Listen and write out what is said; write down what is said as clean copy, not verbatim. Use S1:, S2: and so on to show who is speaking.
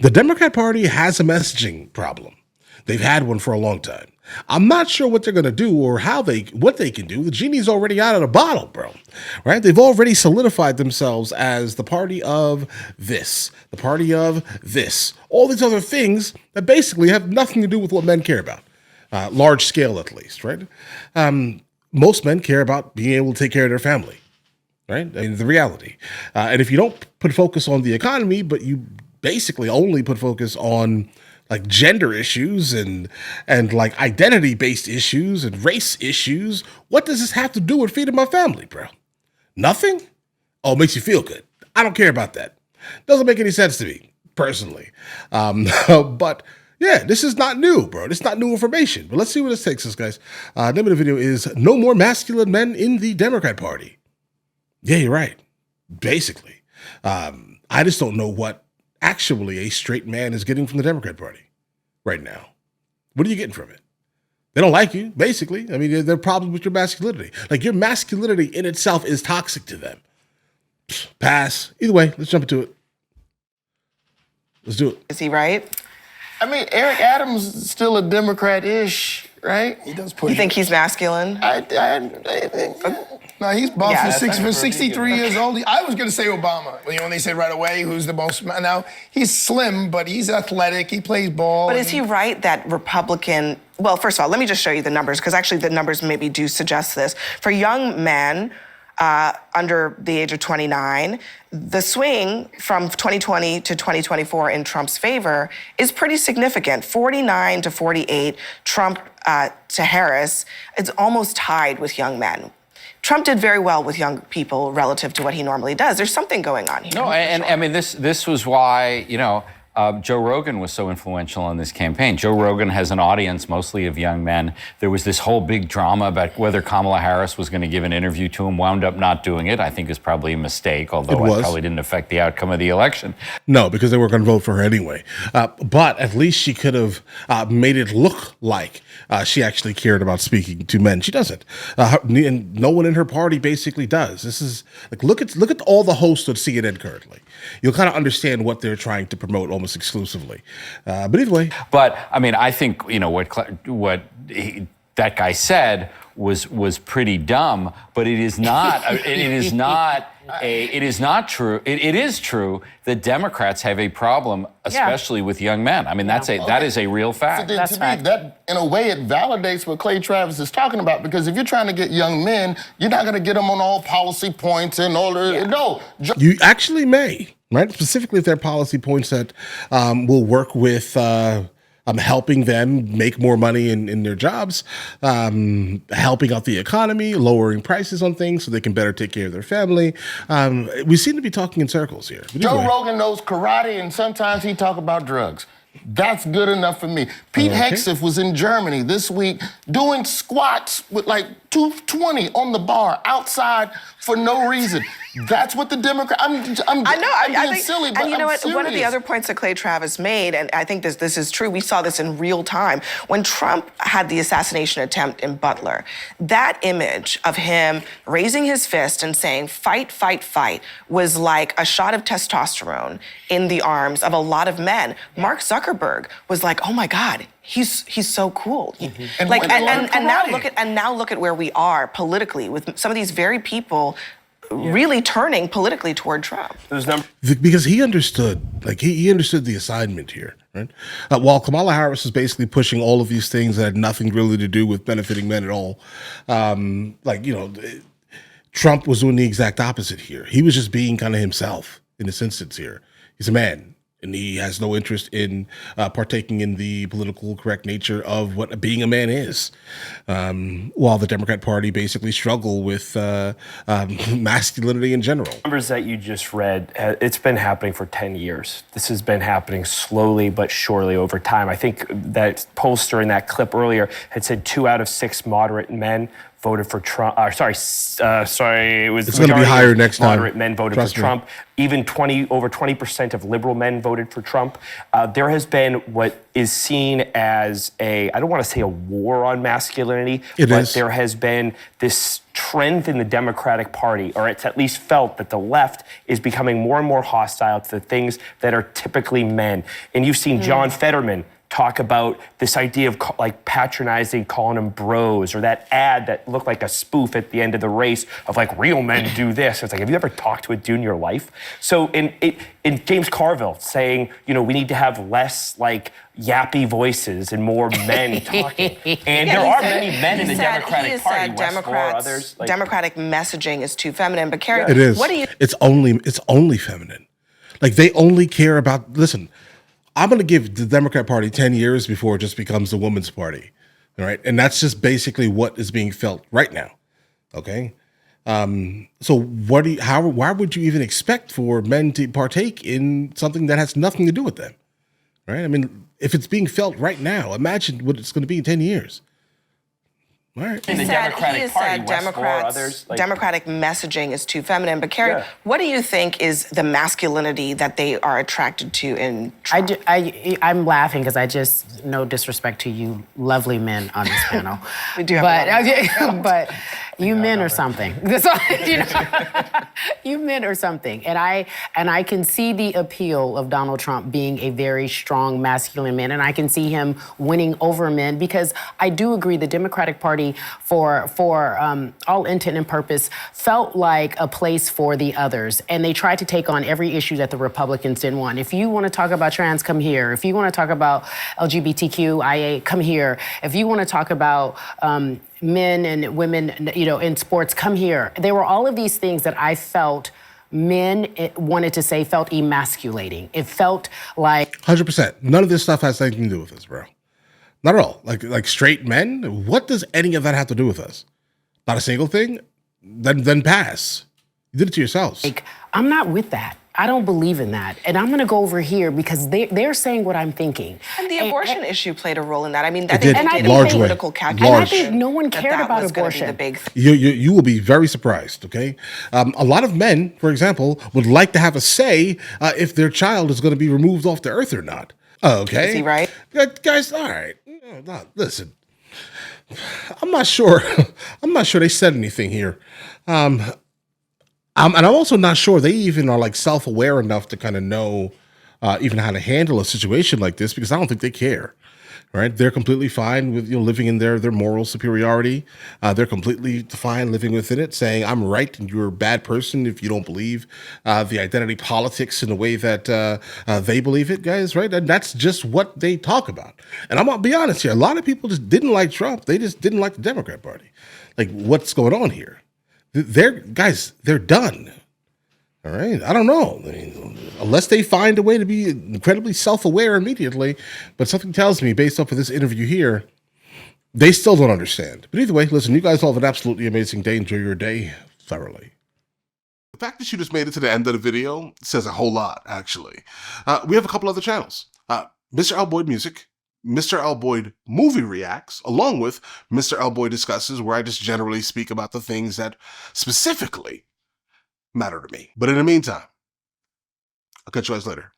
S1: The Democrat Party has a messaging problem. They've had one for a long time. I'm not sure what they're going to do or what they can do. The genie's already out of the bottle, bro. Right? They've already solidified themselves as the party of this, the party of this, all these other things that basically have nothing to do with what men care about, large scale at least, right? Most men care about being able to take care of their family, right? I mean, the reality. And if you don't put focus on the economy, but you basically only put focus on like gender issues and like identity-based issues and race issues, what does this have to do with feeding my family, bro? Nothing? Oh, it makes you feel good. I don't care about that. Doesn't make any sense to me, personally. But yeah, this is not new, bro. This is not new information. But let's see where this takes us, guys. Name of the video is No More Masculine Men in the Democrat Party. Yeah, you're right. Basically. I just don't know what actually a straight man is getting from the Democrat Party right now. What are you getting from it? They don't like you, basically. I mean, there are problems with your masculinity. Like, your masculinity in itself is toxic to them. Pass. Either way, let's jump into it. Let's do it.
S2: Is he right?
S3: I mean, Eric Adams is still a Democrat-ish, right?
S2: He does push. You think he's masculine?
S4: No, he's buff for 63 years old. I was going to say Obama. You know, when they said right away who's the most. Now, he's slim, but he's athletic. He plays ball.
S2: But is he right that Republican. Well, first of all, let me just show you the numbers, because actually the numbers maybe do suggest this. For young men under the age of 29, the swing from 2020 to 2024 in Trump's favor is pretty significant. 49 to 48, Trump to Harris. It's almost tied with young men. Trump did very well with young people relative to what he normally does. There's something going on here.
S5: No, and I mean, this was why, you know, Joe Rogan was so influential in this campaign. Joe Rogan has an audience mostly of young men. There was this whole big drama about whether Kamala Harris was going to give an interview to him, wound up not doing it. I think is probably a mistake, although it probably didn't affect the outcome of the election.
S1: No, because they were going to vote for her anyway. But at least she could have made it look like she actually cared about speaking to men. She doesn't. And no one in her party basically does. This is like, look at all the hosts of CNN currently. You'll kind of understand what they're trying to promote almost exclusively. But either way.
S5: But I mean, I think, you know, what that guy said was pretty dumb, but it is not. It is not true. It is true that Democrats have a problem, especially with young men. I mean, that is a real fact.
S3: So to me, that in a way it validates what Clay Travis is talking about, because if you're trying to get young men, you're not going to get them on all policy points and all the no.
S1: You actually may, right? Specifically, if they're policy points that will work with. Helping them make more money in their jobs, helping out the economy, lowering prices on things so they can better take care of their family. We seem to be talking in circles here.
S3: Joe Rogan knows karate, and sometimes he talk about drugs. That's good enough for me. Pete Hegseth was in Germany this week doing squats with like 220 on the bar outside for no reason. That's what the Democrat. I'm being silly, but
S2: and you know
S3: I'm
S2: what?
S3: serious.
S2: One of the other points that Clay Travis made, and I think this is true. We saw this in real time when Trump had the assassination attempt in Butler. That image of him raising his fist and saying "fight, fight, fight" was like a shot of testosterone in the arms of a lot of men. Mark Zuckerberg was like, "Oh my God." He's so cool. And now look at where we are politically with some of these very people really turning politically toward Trump.
S1: Because he understood, like he understood the assignment here, right? While Kamala Harris is basically pushing all of these things that had nothing really to do with benefiting men at all, Trump was doing the exact opposite here. He was just being kind of himself in this instance here. He's a man. And he has no interest in partaking in the political correct nature of what being a man is. While the Democrat Party basically struggle with masculinity in general.
S6: Numbers that you just read, it's been happening for 10 years. This has been happening slowly but surely over time. I think that poster in that clip earlier had said 2 out of 6 moderate men voted for Trump. Sorry, it was
S1: It's gonna be
S6: majority
S1: higher
S6: of
S1: next time.
S6: moderate men voted
S1: Trust
S6: for
S1: me.
S6: Trump. Even over 20% of liberal men voted for Trump. There has been what is seen as I don't want to say a war on masculinity, but there has been this trend in the Democratic Party, or it's at least felt that the left is becoming more and more hostile to the things that are typically men. And you've seen John Fetterman talk about this idea of like patronizing, calling them bros, or that ad that looked like a spoof at the end of the race of like, real men do this. It's like, have you ever talked to a dude in your life? So in James Carville saying, we need to have less like yappy voices and more men talking. And there are many men in the Democratic Party, West Moore, others.
S2: Democratic messaging is too feminine. But Carrie,
S1: It is.
S2: what do you?
S1: It's only feminine. Like they only care about. Listen, I'm going to give the Democrat Party 10 years before it just becomes the woman's party. All right. And that's just basically what is being felt right now. Okay. So why would you even expect for men to partake in something that has nothing to do with them? Right. I mean, if it's being felt right now, imagine what it's going to be in 10 years. All right.
S6: In the Democratic Party, West Moore, others.
S2: Democratic messaging is too feminine. But Carrie, what do you think is the masculinity that they are attracted to in Trump?
S7: I'm laughing because no disrespect to you lovely men on this panel.
S2: We do have
S7: but you men are something. You men are something. And I can see the appeal of Donald Trump being a very strong masculine man, and I can see him winning over men, because I do agree the Democratic Party for all intent and purpose felt like a place for the others, and they tried to take on every issue that the Republicans didn't want. If you want to talk about trans, come here. If you want to talk about LGBTQIA, come here. If you want to talk about men and women, in sports, come here. There were all of these things that I felt men wanted to say felt emasculating. It felt like
S1: 100%. None of this stuff has anything to do with us, bro. Not at all. Like straight men. What does any of that have to do with us? Not a single thing. Then pass. You did it to yourselves.
S7: I'm not with that. I don't believe in that. And I'm going to go over here because they're saying what I'm thinking.
S2: And the abortion issue played a role in that. I mean,
S1: It did.
S2: they did
S1: Large
S2: a
S1: way.
S2: political calculation.
S1: Large.
S7: And I think no one cared
S2: that
S7: about
S2: was gonna
S7: abortion.
S2: Be the big thing.
S1: You will be very surprised, okay? A lot of men, for example, would like to have a say if their child is going to be removed off the earth or not. Okay.
S2: Is he right?
S1: Guys, all right. No, listen. I'm not sure. I'm not sure they said anything here. And I'm also not sure they even are like self-aware enough to kind of know even how to handle a situation like this, because I don't think they care. Right? They're completely fine with living in their moral superiority. They're completely fine living within it, saying I'm right and you're a bad person if you don't believe the identity politics in the way that they believe it, guys. Right? And that's just what they talk about. And I'm gonna be honest here. A lot of people just didn't like Trump. They just didn't like the Democrat Party. Like, what's going on here? They're done. All right. I don't know. I mean, unless they find a way to be incredibly self-aware immediately. But something tells me, based off of this interview here, they still don't understand. But either way, listen, you guys all have an absolutely amazing day. Enjoy your day thoroughly. The fact that you just made it to the end of the video says a whole lot, actually. We have a couple other channels. MrLboyd Music, MrLboyd Movie Reacts, along with MrLboyd Discusses, where I just generally speak about the things that specifically matter to me. But in the meantime, I'll catch you guys later.